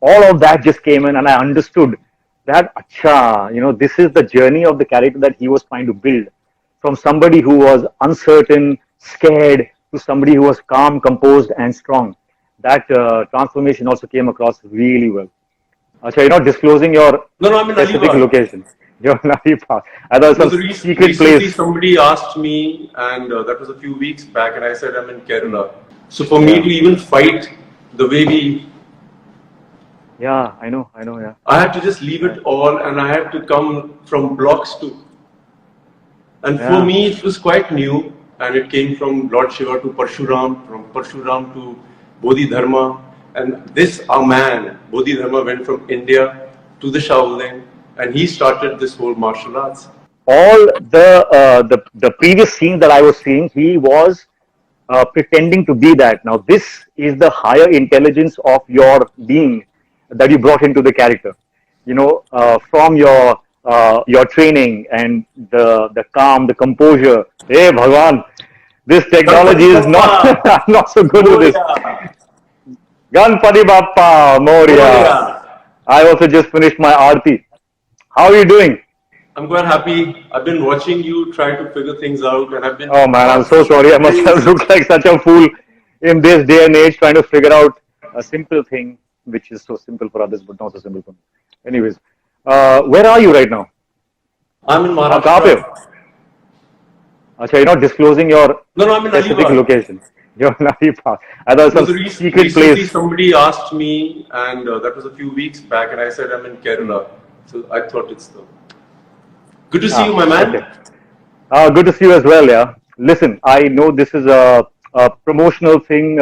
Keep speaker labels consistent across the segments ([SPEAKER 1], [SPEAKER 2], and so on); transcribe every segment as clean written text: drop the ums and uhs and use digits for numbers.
[SPEAKER 1] all of that just came in, and I understood that, acha, this is the journey of the character that he was trying to build. From somebody who was uncertain, scared, to somebody who was calm, composed, and strong. That transformation also came across really well. Acha, you're not disclosing your
[SPEAKER 2] No, no, I'm in
[SPEAKER 1] specific
[SPEAKER 2] Alibag.
[SPEAKER 1] location. You're in Alibag. I thought
[SPEAKER 2] No,
[SPEAKER 1] some secret
[SPEAKER 2] recently
[SPEAKER 1] place.
[SPEAKER 2] somebody asked me, and that was a few weeks back, and I said I'm in Kerala. So for me
[SPEAKER 1] Yeah.
[SPEAKER 2] to even fight the way we,
[SPEAKER 1] Yeah, I know, yeah.
[SPEAKER 2] I had to just leave it all, and I had to come from blocks to. And for
[SPEAKER 1] Yeah.
[SPEAKER 2] me, it was quite new, and it came from Lord Shiva to Parshuram, from Parshuram to Bodhidharma. And this, our man, Bodhidharma, went from India to the Shaolin, and he started this whole martial arts.
[SPEAKER 1] All the previous scene that I was seeing, he was pretending to be that. Now, this is the higher intelligence of your being that you brought into the character. From your training and the calm, the composure. Hey, Bhagwan, this technology
[SPEAKER 2] Ganpati
[SPEAKER 1] is not
[SPEAKER 2] Bappa,
[SPEAKER 1] I'm not so good with this.
[SPEAKER 2] Moria,
[SPEAKER 1] Ganpati Bappa Moria.
[SPEAKER 2] Moria.
[SPEAKER 1] I also just finished my aarti. How are you doing?
[SPEAKER 2] I'm quite happy. I've been watching you try to figure things out, and I've been
[SPEAKER 1] Oh man, I'm so
[SPEAKER 2] asking
[SPEAKER 1] sorry. I must have
[SPEAKER 2] crazy.
[SPEAKER 1] looked like such a fool in this day and age trying to figure out a simple thing which is so simple for others but not so simple for me. Anyways, where are you right now?
[SPEAKER 2] I'm in
[SPEAKER 1] कहाँ पे हो?
[SPEAKER 2] Maharashtra.
[SPEAKER 1] अच्छा, you're not disclosing your
[SPEAKER 2] No, no, I'm in
[SPEAKER 1] specific
[SPEAKER 2] Alibag.
[SPEAKER 1] location. You're in Alibag. I thought
[SPEAKER 2] No,
[SPEAKER 1] some
[SPEAKER 2] so
[SPEAKER 1] secret
[SPEAKER 2] recently
[SPEAKER 1] place.
[SPEAKER 2] somebody asked me, and that was a few weeks back, and I said I'm in Kerala. So I thought it's the. Good to see you, my
[SPEAKER 1] Okay.
[SPEAKER 2] man.
[SPEAKER 1] Good to see you as well, yeah. Listen, I know this is a promotional thing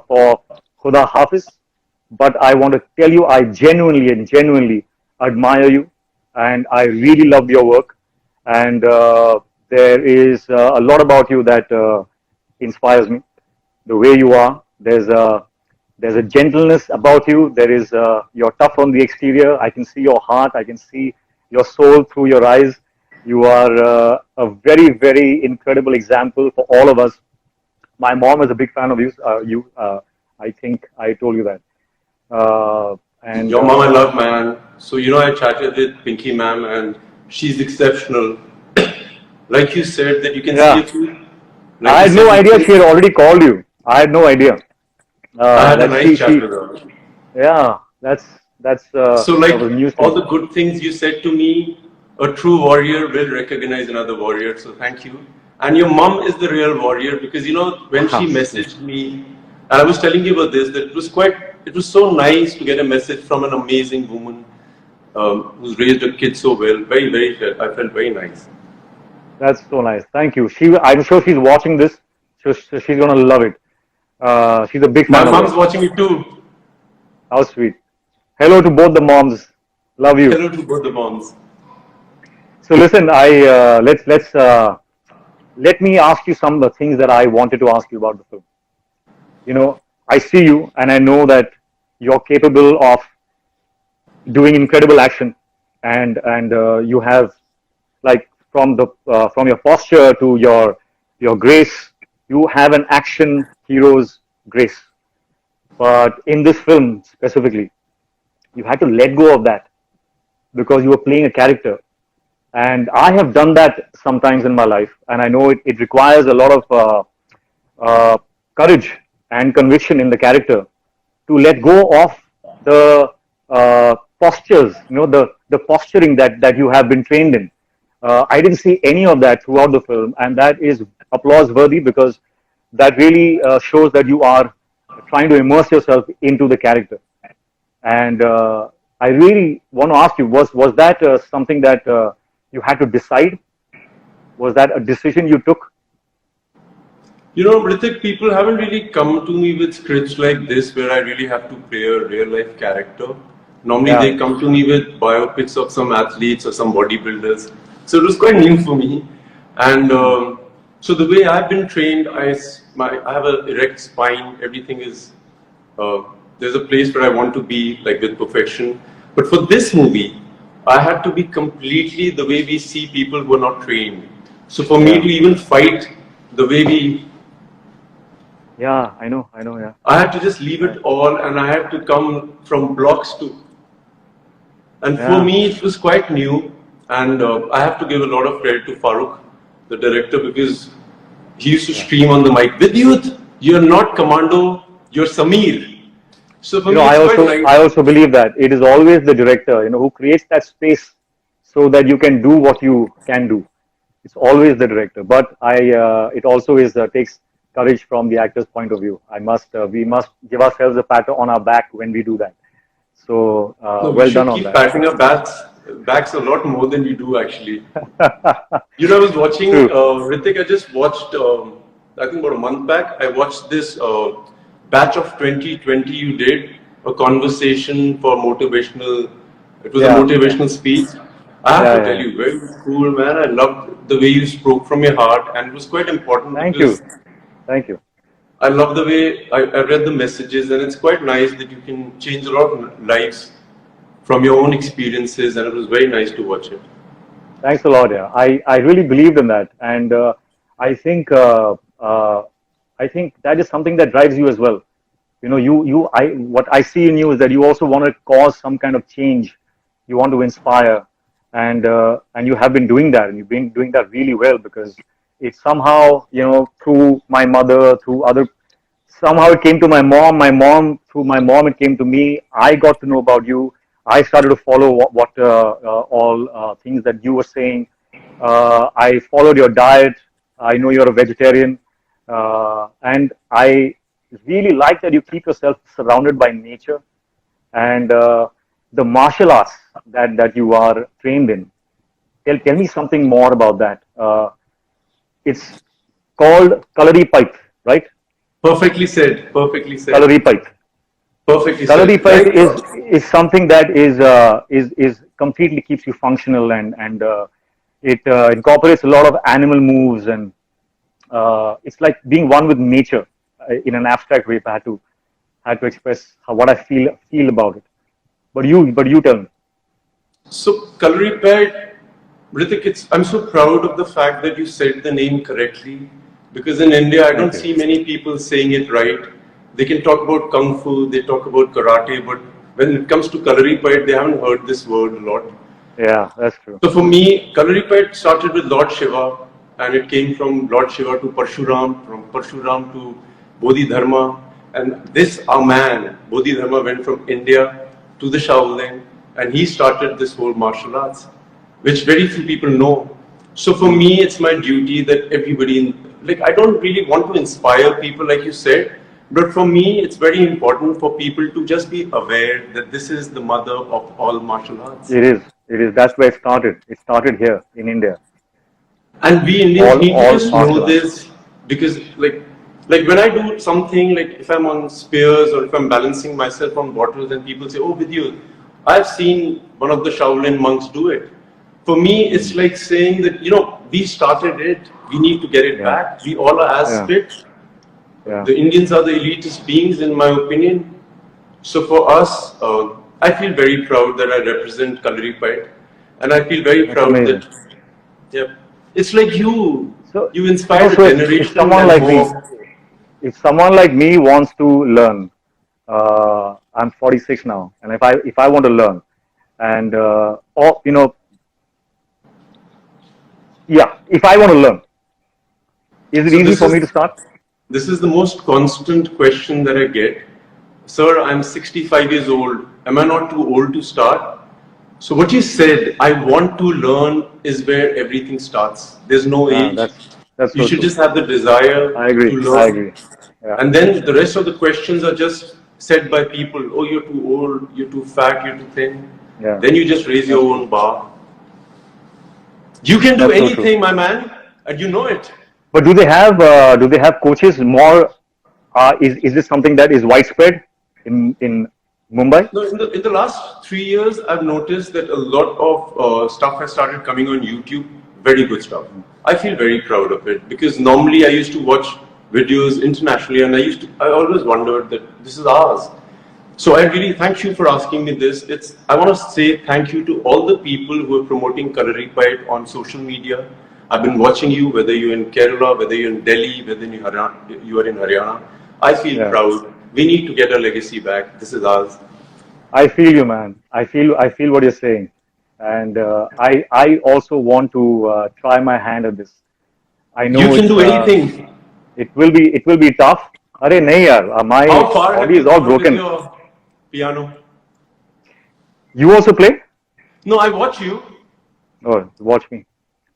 [SPEAKER 1] for Khuda Hafiz, but I want to tell you I genuinely admire you, and I really love your work. And there is a lot about you that inspires me. The way you are, there's a gentleness about you. You're tough on the exterior. I can see your heart. I can see your soul through your eyes. You are a very incredible example for all of us. My mom is a big fan of you. I think I told you that. And
[SPEAKER 2] Your mom I love, man. So I chatted with Pinky ma'am, and she's exceptional. Like you said, that you can see
[SPEAKER 1] yeah,
[SPEAKER 2] a few. Like
[SPEAKER 1] I
[SPEAKER 2] you
[SPEAKER 1] had no
[SPEAKER 2] said, you
[SPEAKER 1] idea
[SPEAKER 2] can.
[SPEAKER 1] she had already called you. I had no idea
[SPEAKER 2] I had a
[SPEAKER 1] that
[SPEAKER 2] nice chat with her.
[SPEAKER 1] yeah, that's
[SPEAKER 2] So,
[SPEAKER 1] that
[SPEAKER 2] like
[SPEAKER 1] was news to
[SPEAKER 2] all
[SPEAKER 1] me.
[SPEAKER 2] the good things you said to me, a true warrior will recognize another warrior. So, thank you. And your mom is the real warrior because when she messaged me, and I was telling you about this, that it was so nice to get a message from an amazing woman who's raised a kid so well. Very, I felt very nice.
[SPEAKER 1] That's so nice. Thank you. I'm sure she's watching this, so she's gonna love it. She's a big
[SPEAKER 2] My
[SPEAKER 1] fan of
[SPEAKER 2] mom's
[SPEAKER 1] yours.
[SPEAKER 2] watching it too.
[SPEAKER 1] How sweet. Hello to both the moms. Love you.
[SPEAKER 2] Hello to both the moms.
[SPEAKER 1] So listen, I let me ask you some of the things that I wanted to ask you about the film. I see you, and I know that you're capable of doing incredible action, and you have, like, from your posture to your grace, you have an action hero's grace. But in this film specifically, you had to let go of that because you were playing a character. And I have done that sometimes in my life, and I know it requires a lot of courage and conviction in the character to let go of the postures, the posturing that you have been trained in. I didn't see any of that throughout the film, and that is applause worthy because that really shows that you are trying to immerse yourself into the character. And I really want to ask you: was that something that you had to decide? Was that a decision you took?
[SPEAKER 2] Hrithik, people haven't really come to me with scripts like this where I really have to play a real life character. Normally
[SPEAKER 1] Yeah,
[SPEAKER 2] they come to me with biopics of some athletes or some bodybuilders. So it was quite new for me. And so the way I've been trained, I have an erect spine, everything is, there's a place where I want to be, like with perfection. But for this movie, I had to be completely the way we see people who are not trained. So for me
[SPEAKER 1] yeah,
[SPEAKER 2] to even fight the way we
[SPEAKER 1] Yeah, I know, yeah.
[SPEAKER 2] I had to just leave it all, and I had to come from blocks to. And for
[SPEAKER 1] Yeah,
[SPEAKER 2] me, it was quite new. And I have to give a lot of credit to Farooq, the director, because he used to
[SPEAKER 1] yeah.
[SPEAKER 2] scream on the mic, Vidyut, you're not Commando, you're Samir. So for
[SPEAKER 1] You know,
[SPEAKER 2] me, it's quite nice.
[SPEAKER 1] I also believe that it is always the director, who creates that space so that you can do what you can do. It's always the director, but it also is takes courage from the actor's point of view. We must give ourselves a pat on our back when we do that. So,
[SPEAKER 2] No, we
[SPEAKER 1] well done
[SPEAKER 2] should
[SPEAKER 1] on
[SPEAKER 2] keep
[SPEAKER 1] that.
[SPEAKER 2] patting our backs a lot more than you do, actually. I was watching
[SPEAKER 1] True.
[SPEAKER 2] Hrithik. I just watched, I think about a month back, I watched this batch of 2020 you did, a conversation for motivational, it was a
[SPEAKER 1] Yeah,
[SPEAKER 2] motivational speech. I have to tell
[SPEAKER 1] yeah.
[SPEAKER 2] you, very cool, man. I loved the way you spoke from your heart, and it was quite important
[SPEAKER 1] Thank you,
[SPEAKER 2] because
[SPEAKER 1] thank you.
[SPEAKER 2] I love the way I read the messages, and it's quite nice that you can change a lot of lives from your own experiences, and it was very nice to watch it.
[SPEAKER 1] Thanks a lot. Yeah, I really believed in that, and I think uh, uh, I think that is something that drives you as well. What I see in you is that you also want to cause some kind of change. You want to inspire, and you have been doing that, and you've been doing that really well because it somehow, through my mother, through other, somehow it came to my mom. Through my mom, it came to me. I got to know about you. I started to follow all things that you were saying. I followed your diet. I know you're a vegetarian, and I really like that you keep yourself surrounded by nature and the martial arts that you are trained in. Tell me something more about that. It's called Kalari Pike, right?
[SPEAKER 2] Perfectly said. Perfectly said.
[SPEAKER 1] Kalari Pike.
[SPEAKER 2] Perfectly
[SPEAKER 1] Kalari
[SPEAKER 2] said.
[SPEAKER 1] Pike
[SPEAKER 2] Like,
[SPEAKER 1] is something that is completely keeps you functional and it incorporates a lot of animal moves and it's like being one with nature in an abstract way. If I had to express what I feel about it. But you tell me.
[SPEAKER 2] so, Calorie Pad, Hrithik, I'm so proud of the fact that you said the name correctly because in India, I
[SPEAKER 1] Thank
[SPEAKER 2] don't
[SPEAKER 1] you.
[SPEAKER 2] see many people saying it right. They can talk about Kung Fu, they talk about Karate, but when it comes to Calorie Pad, they haven't heard this word a lot.
[SPEAKER 1] Yeah, that's true.
[SPEAKER 2] So for me, Kalaripet started with Lord Shiva, and it came from Lord Shiva to Parshuram, from Parshuram to Bodhidharma, and this our man, Bodhidharma, went from India to the Shaolin, and he started this whole martial arts, which very few people know. So for me, it's my duty that everybody, like I don't really want to inspire people, like you said, but for me, it's very important for people to just be aware that this is the mother of all martial arts.
[SPEAKER 1] It is. It is. That's where it started. It started here in India.
[SPEAKER 2] And we Indians
[SPEAKER 1] All
[SPEAKER 2] need to
[SPEAKER 1] all
[SPEAKER 2] just know
[SPEAKER 1] martial arts.
[SPEAKER 2] this because like when I do something like if I'm on spears or if I'm balancing myself on bottles and people say, oh Vidyut, I've seen one of the Shaolin monks do it. For me, it's like saying that, we started it, we need to get it
[SPEAKER 1] Yeah.
[SPEAKER 2] back. We all are as
[SPEAKER 1] Yeah.
[SPEAKER 2] fit.
[SPEAKER 1] Yeah.
[SPEAKER 2] The Indians are the elitist beings in my opinion. So for us, I feel very proud that I represent Kalaripayat, and I feel very
[SPEAKER 1] That's
[SPEAKER 2] proud
[SPEAKER 1] amazing.
[SPEAKER 2] that, yeah, it's like you,
[SPEAKER 1] So
[SPEAKER 2] you inspired a
[SPEAKER 1] so if
[SPEAKER 2] generation
[SPEAKER 1] someone
[SPEAKER 2] and
[SPEAKER 1] like me,
[SPEAKER 2] more.
[SPEAKER 1] if someone like me wants to learn, I'm 46 now, and if I want to learn, and or yeah, if I want to learn, is it
[SPEAKER 2] So
[SPEAKER 1] easy
[SPEAKER 2] this
[SPEAKER 1] for
[SPEAKER 2] is
[SPEAKER 1] me to start?
[SPEAKER 2] this is the most constant question that I get. Sir, I'm 65 years old. Am I not too old to start? So what you said, I want to learn, is where everything starts. There's no
[SPEAKER 1] Ah,
[SPEAKER 2] age.
[SPEAKER 1] that's
[SPEAKER 2] You
[SPEAKER 1] so
[SPEAKER 2] should
[SPEAKER 1] true.
[SPEAKER 2] just have the desire
[SPEAKER 1] I
[SPEAKER 2] to
[SPEAKER 1] agree. I
[SPEAKER 2] learn.
[SPEAKER 1] agree. Yeah.
[SPEAKER 2] And then the rest of the questions are just said by people. Oh, you're too old, you're too fat, you're too thin.
[SPEAKER 1] Yeah.
[SPEAKER 2] Then you just raise your
[SPEAKER 1] That's true.
[SPEAKER 2] own bar. You can do
[SPEAKER 1] That's so true.
[SPEAKER 2] anything, my man, and you know it.
[SPEAKER 1] But do they have coaches more? Is this something that is widespread in Mumbai?
[SPEAKER 2] No, in the last 3 years, I've noticed that a lot of stuff has started coming on YouTube. Very good stuff. I feel very proud of it because normally I used to watch videos internationally, and I always wondered that this is ours. So I really thank you for asking me this. I want to say thank you to all the people who are promoting Kalaripayat on social media. I've been watching you, whether you're in Kerala, whether you're in Delhi, whether you are in Haryana. I feel proud. We need to get our legacy back. This is ours.
[SPEAKER 1] I feel you, man. I feel what you're saying, and I also want to try my hand at this. I
[SPEAKER 2] You
[SPEAKER 1] know
[SPEAKER 2] can do anything.
[SPEAKER 1] it will be tough. Arey nahi yaar, my
[SPEAKER 2] How far have
[SPEAKER 1] body is
[SPEAKER 2] you
[SPEAKER 1] all
[SPEAKER 2] gone with
[SPEAKER 1] broken.
[SPEAKER 2] your piano?
[SPEAKER 1] You also play?
[SPEAKER 2] No, I watch you.
[SPEAKER 1] Oh, watch me.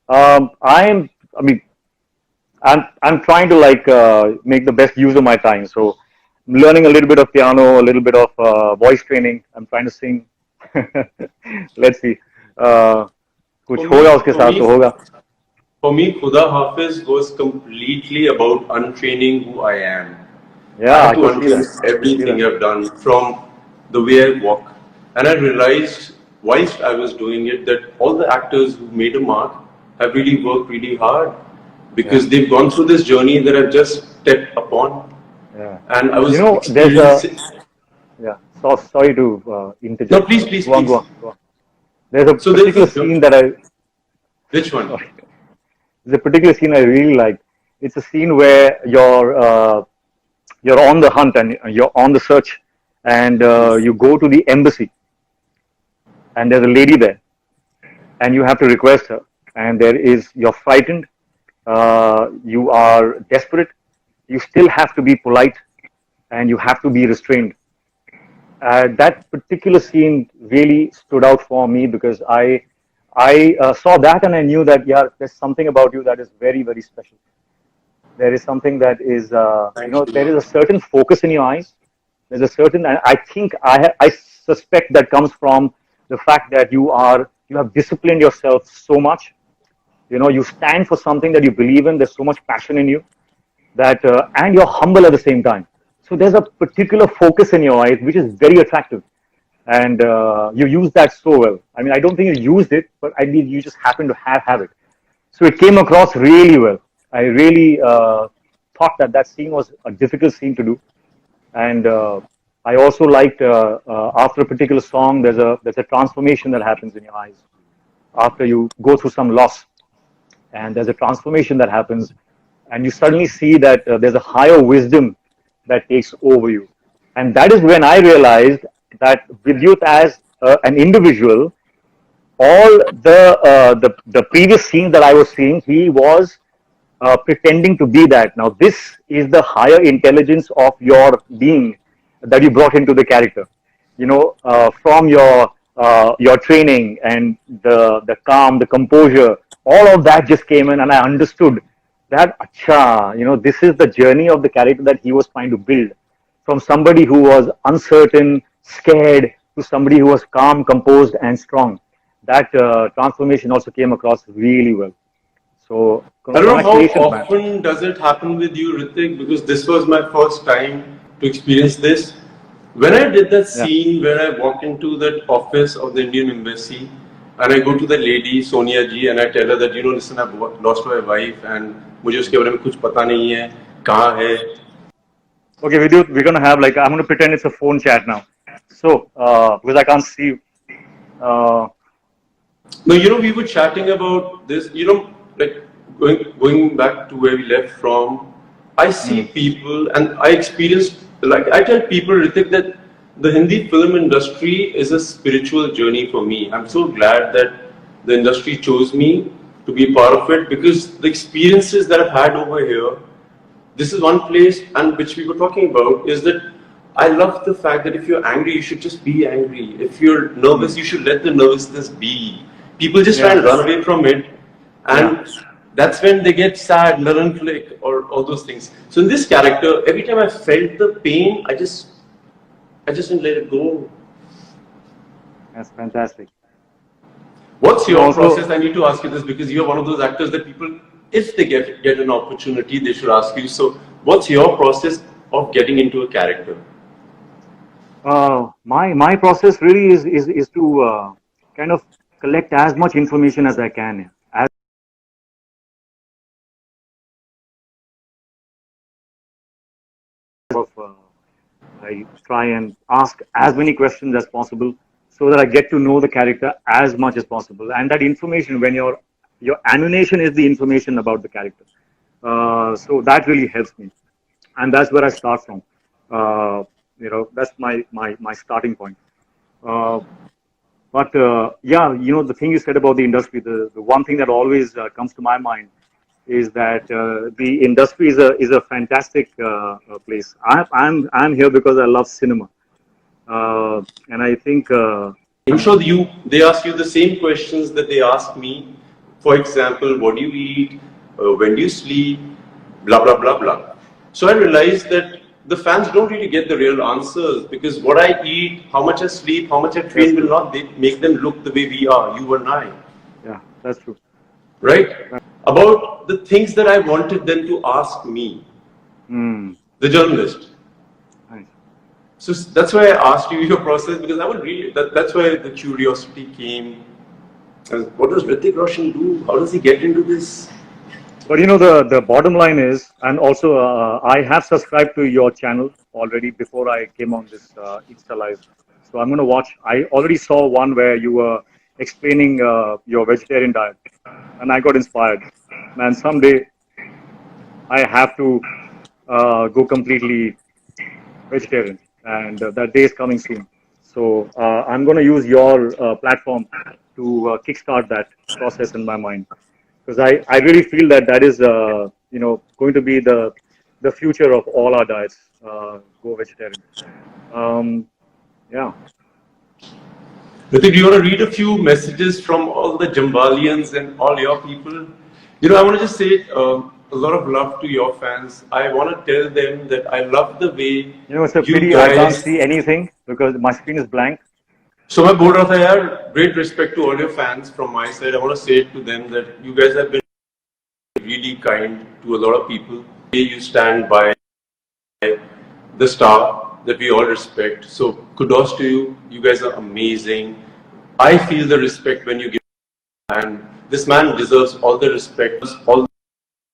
[SPEAKER 1] I mean, I'm trying to like make the best use of my time. So, I'm learning a little bit of piano, a little bit of voice training. I'm trying to sing. Let's see. कुछ
[SPEAKER 2] For
[SPEAKER 1] होगा
[SPEAKER 2] me,
[SPEAKER 1] उसके
[SPEAKER 2] for
[SPEAKER 1] साथ
[SPEAKER 2] me,
[SPEAKER 1] तो होगा.
[SPEAKER 2] for me, Khuda Hafiz was completely about untraining who I am. I
[SPEAKER 1] Yeah,
[SPEAKER 2] had
[SPEAKER 1] I
[SPEAKER 2] to
[SPEAKER 1] could see
[SPEAKER 2] untrain
[SPEAKER 1] that. I could see
[SPEAKER 2] everything
[SPEAKER 1] that.
[SPEAKER 2] I've done from the way I walk. And I realized whilst I was doing it that all the actors who made a mark have really worked really hard
[SPEAKER 1] Yeah,
[SPEAKER 2] because they've gone through this journey that I've just stepped upon.
[SPEAKER 1] yeah.
[SPEAKER 2] And I
[SPEAKER 1] You
[SPEAKER 2] was
[SPEAKER 1] know, there's a
[SPEAKER 2] experiencing.
[SPEAKER 1] yeah. So sorry to
[SPEAKER 2] No,
[SPEAKER 1] interject.
[SPEAKER 2] please, please,
[SPEAKER 1] Go on, go
[SPEAKER 2] please.
[SPEAKER 1] on, go on. There's a
[SPEAKER 2] So there's
[SPEAKER 1] particular
[SPEAKER 2] this.
[SPEAKER 1] scene that I
[SPEAKER 2] Which one?
[SPEAKER 1] sorry. There's a particular scene I really like. It's a scene where you're on the hunt and you're on the search, and you go to the embassy, and there's a lady there, and you have to request her, and you're frightened, you are desperate, you still have to be polite, and you have to be restrained. That particular scene really stood out for me because I saw that and I knew that yeah, there's something about you that is very very special. There is something that is
[SPEAKER 2] Thank
[SPEAKER 1] there is
[SPEAKER 2] you.
[SPEAKER 1] a certain focus in your eyes. There's a certain, and I think I suspect that comes from the fact that you have disciplined yourself so much. You know, you stand for something that you believe in. There's so much passion in you that, and you're humble at the same time. So there's a particular focus in your eyes which is very attractive, and you use that so well. I mean, I don't think you used it, but I mean, you just happen to have it. So it came across really well. I really thought that that scene was a difficult scene to do, and I also liked after a particular song, there's a transformation that happens in your eyes after you go through some loss, and there's a transformation that happens, and you suddenly see that there's a higher wisdom that takes over you, and that is when I realized that Vidyut as an individual, all the previous scenes that I was seeing, he was pretending to be that. Now, this is the higher intelligence of your being that you brought into the character. You know, from your training and the calm, the composure, all of that just came in, and I understood that. Acha, you know, this is the journey of the character that he was trying to build. From somebody who was uncertain, scared, to somebody who was calm, composed, and strong. That transformation also came across really well. So
[SPEAKER 2] I don't know how
[SPEAKER 1] congratulations, man.
[SPEAKER 2] often does it happen with you, Hrithik, because this was my first time to experience this. When I did that
[SPEAKER 1] Yeah.
[SPEAKER 2] scene where I walk into that office of the Indian Embassy and I go to the lady, Sonia ji, and I tell her that, listen, I've lost my wife and मुझे उसके बारे में कुछ पता नहीं है, कहाँ है.
[SPEAKER 1] Okay, Vidyut, we're gonna have like I'm gonna pretend it's a phone chat now. So because I can't see you.
[SPEAKER 2] No, we were chatting about this, like going back to where we left from. I see people and I experienced, like I tell people, Hrithik, that the Hindi film industry is a spiritual journey for me. I'm so glad that the industry chose me to be part of it because the experiences that I've had over here, this is one place and which we were talking about is that I love the fact that if you're angry, you should just be angry. If you're nervous, you should let the nervousness be. People just try and run away from it, and that's when they get sad, learn click, or all those things. So in this character, every time I felt the pain, I just didn't let it go.
[SPEAKER 1] That's fantastic.
[SPEAKER 2] What's your
[SPEAKER 1] Also,
[SPEAKER 2] process? I need to ask you this because you're one of those actors that people, if they get an opportunity, they should ask you. So what's your process of getting into a character?
[SPEAKER 1] my process really is to kind of collect as much information as I can. As of I try and ask as many questions as possible so that I get to know the character as much as possible. And that information, when your ammunition is the information about the character, so that really helps me. and that's where I start from. That's my starting point. Uh, but yeah, the thing you said about the industry, the one thing that always comes to my mind is that the industry is a fantastic place. I'm here because I love cinema, and I think
[SPEAKER 2] I'm sure they ask you the same questions that they ask me. For example, what do you eat? When do you sleep? Blah blah blah blah. So I realized that the fans don't really get the real answers because what I eat, how much I sleep, how much I train will not make them look the way we are, you and I.
[SPEAKER 1] yeah, that's true.
[SPEAKER 2] Right? About the things that I wanted them to ask me, the journalist.
[SPEAKER 1] Nice.
[SPEAKER 2] So that's why I asked you your process because I would really, that's why the curiosity came. What does Hrithik Roshan do? How does he get into this?
[SPEAKER 1] But the bottom line is, and also I have subscribed to your channel already before I came on this Insta Live. So I'm going to watch. I already saw one where you were explaining your vegetarian diet, and I got inspired. Man, someday I have to go completely vegetarian, and that day is coming soon. So I'm going to use your platform to kickstart that process in my mind, because I really feel that is going to be the future of all our diets. Go vegetarian. Yeah.
[SPEAKER 2] Hrithik, do you want to read a few messages from all the Jammwalians and all your people? I want to just say a lot of love to your fans. I want to tell them that I love the way
[SPEAKER 1] It's a
[SPEAKER 2] you
[SPEAKER 1] pity I can't
[SPEAKER 2] guys.
[SPEAKER 1] see anything because my screen is blank.
[SPEAKER 2] So मैं बोल रहा था यार, great respect to all your fans from my side. I want to say to them that you guys have been really kind to a lot of people. You stand by the star that we all respect. So kudos to you. You guys are amazing. I feel the respect when you give, and this man deserves all the respect, all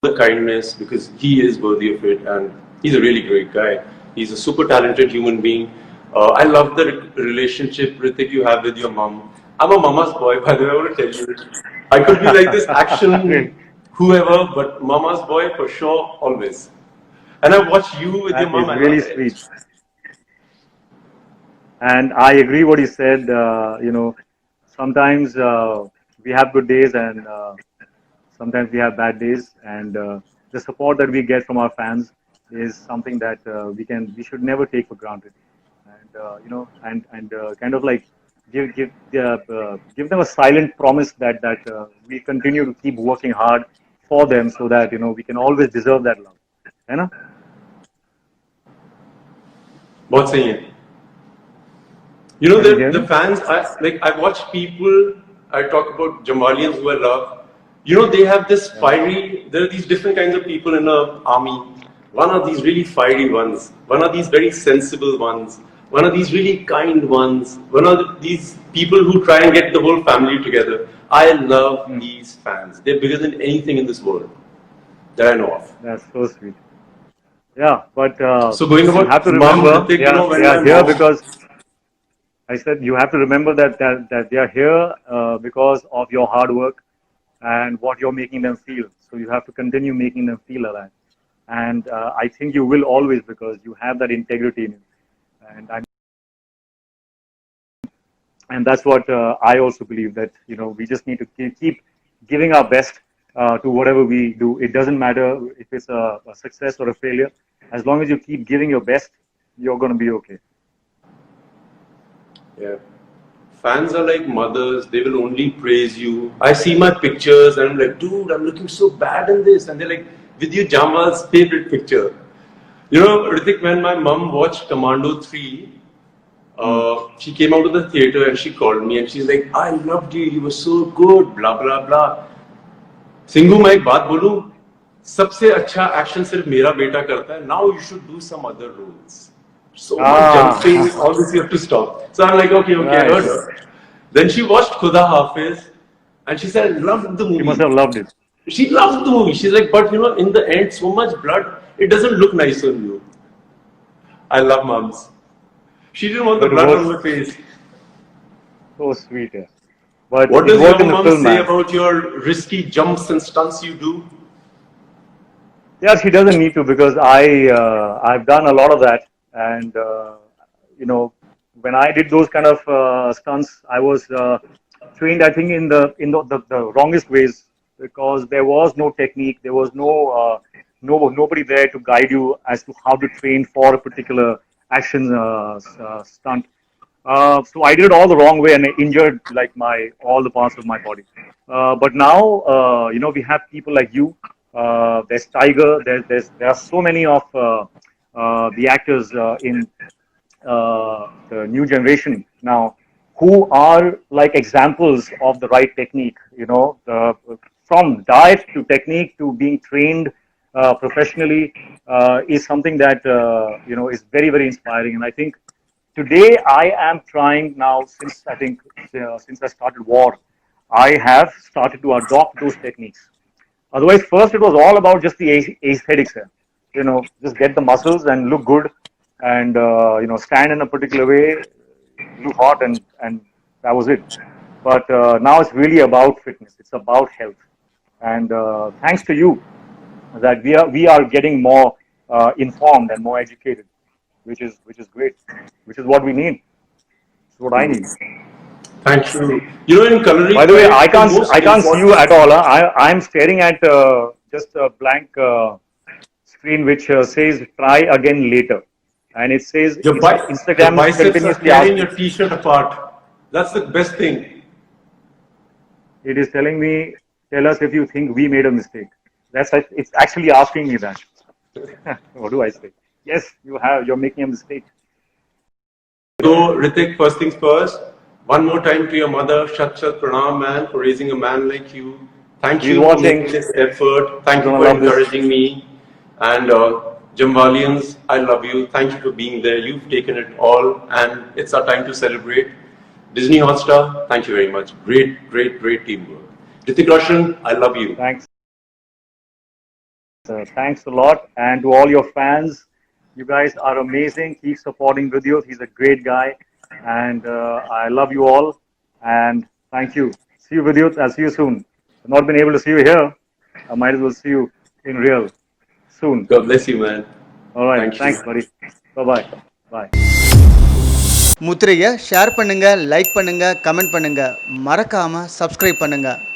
[SPEAKER 2] the kindness because he is worthy of it, and he's a really great guy. He's a super talented human being. I love the relationship, Hrithik, you have with your mom. I'm a mama's boy, by the way. I want to tell you, I could be like this action, whoever, but mama's boy for sure, always. And I watch you with
[SPEAKER 1] That
[SPEAKER 2] your mom.
[SPEAKER 1] is really sweet. And I agree what he said. Sometimes we have good days and sometimes we have bad days. And the support that we get from our fans is something that we should never take for granted. And kind of like give them a silent promise that we continue to keep working hard for them so that we can always deserve that love. है ना?
[SPEAKER 2] बहुत सही है. The fans, I watch people, I talk about Jammwalians who I love. They have this fiery, there are these different kinds of people in an army. One are these really fiery ones, one are these very sensible ones, one are these really kind ones, one are these people who try and get the whole family together. I love these fans. They're bigger than anything in this world that I know of.
[SPEAKER 1] That's so sweet. Yeah, but
[SPEAKER 2] so going about
[SPEAKER 1] you have to remember,
[SPEAKER 2] Hrithik,
[SPEAKER 1] they are here because I said you have to remember that they are here because of your hard work and what you're making them feel. So you have to continue making them feel alive. And I think you will always because you have that integrity in you. And that's what I also believe that we just need to keep giving our best to whatever we do. It doesn't matter if it's a success or a failure. As long as you keep giving your best, you're going to be okay.
[SPEAKER 2] Yeah. Fans are like mothers. They will only praise you. I see my pictures and I'm like, dude, I'm looking so bad in this. And they're like, Vidyut Jammwal's favorite picture. Hrithik, when my mom watched Commando 3, she came out of the theater and she called me and she's like, I loved you. You were so good. Blah, blah, blah. Singhu, मैं एक बात बोलूं, सबसे अच्छा action सिर्फ मेरा बेटा करता है. Now you should do some other roles. So much jumping, all this you have to stop. So I'm like, okay, I heard her. Then she watched Khuda Hafiz and she said, I loved the movie.
[SPEAKER 1] She must have loved it.
[SPEAKER 2] She loved the movie. She's like, but in the end, so much blood, it doesn't look nice on you. I love moms. She didn't want the blood on her face.
[SPEAKER 1] So sweet, yeah. But
[SPEAKER 2] what does your mom say about your risky jumps and stunts you do?
[SPEAKER 1] Yeah, she doesn't need to because I've done a lot of that, and you know, when I did those kind of stunts, I was trained, I think, in the wrongest ways because there was no technique, there was nobody there to guide you as to how to train for a particular action stunt. So I did it all the wrong way and I injured like my all the parts of my body. But now, we have people like you. There's Tiger. There are so many of the actors in the new generation now who are like examples of the right technique. From diet to technique to being trained professionally is something that is very very inspiring. And I think today I am trying now since I think since I started war, I have started to adopt those techniques. Otherwise, first it was all about just the aesthetics. Just get the muscles and look good, and stand in a particular way, look hot, and that was it. But now it's really about fitness. It's about health, and thanks to you, that we are getting more informed and more educated, which is great, which is what we need. It's what I need.
[SPEAKER 2] Thank you. In
[SPEAKER 1] By
[SPEAKER 2] coloring,
[SPEAKER 1] the way, I
[SPEAKER 2] the
[SPEAKER 1] can't
[SPEAKER 2] most
[SPEAKER 1] I can't see you
[SPEAKER 2] important.
[SPEAKER 1] at all. Huh? I'm staring at just a blank screen which says "try again later," and it says
[SPEAKER 2] Your
[SPEAKER 1] Instagram is
[SPEAKER 2] biceps are
[SPEAKER 1] continuously
[SPEAKER 2] tearing
[SPEAKER 1] asking.
[SPEAKER 2] your t-shirt apart. That's the best thing.
[SPEAKER 1] It is telling me, tell us if you think we made a mistake. It's actually asking me that. What do I say? Yes, you're making a mistake.
[SPEAKER 2] So, Hrithik, first things first. One more time to your mother, Shat Shat Pranam, man, for raising a man like you. Thank
[SPEAKER 1] She's
[SPEAKER 2] you for
[SPEAKER 1] watching.
[SPEAKER 2] making this effort.
[SPEAKER 1] She's
[SPEAKER 2] Thank you
[SPEAKER 1] gonna
[SPEAKER 2] for
[SPEAKER 1] love this.
[SPEAKER 2] encouraging me. And Jamwalians, I love you. Thank you for being there. You've taken it all, and it's our time to celebrate. Disney Hotstar, thank you very much. Great, great, great teamwork. Hrithik Roshan, I love you.
[SPEAKER 1] Thanks. Thanks a lot. And to all your fans, you guys are amazing. Keep supporting Vidyut. He's a great guy. And I love you all. And thank you. See you, Vidyut. I'll see you soon. I've not been able to see you here. I might as well see you in real soon.
[SPEAKER 2] God bless you, man.
[SPEAKER 1] All right.
[SPEAKER 2] Thank you.
[SPEAKER 1] Thanks, buddy. Bye-bye. Bye.
[SPEAKER 3] முத்திரையை share பண்ணுங்கள், like பண்ணுங்கள், comment பண்ணுங்கள், மறக்காமல் subscribe பண்ணுங்கள்.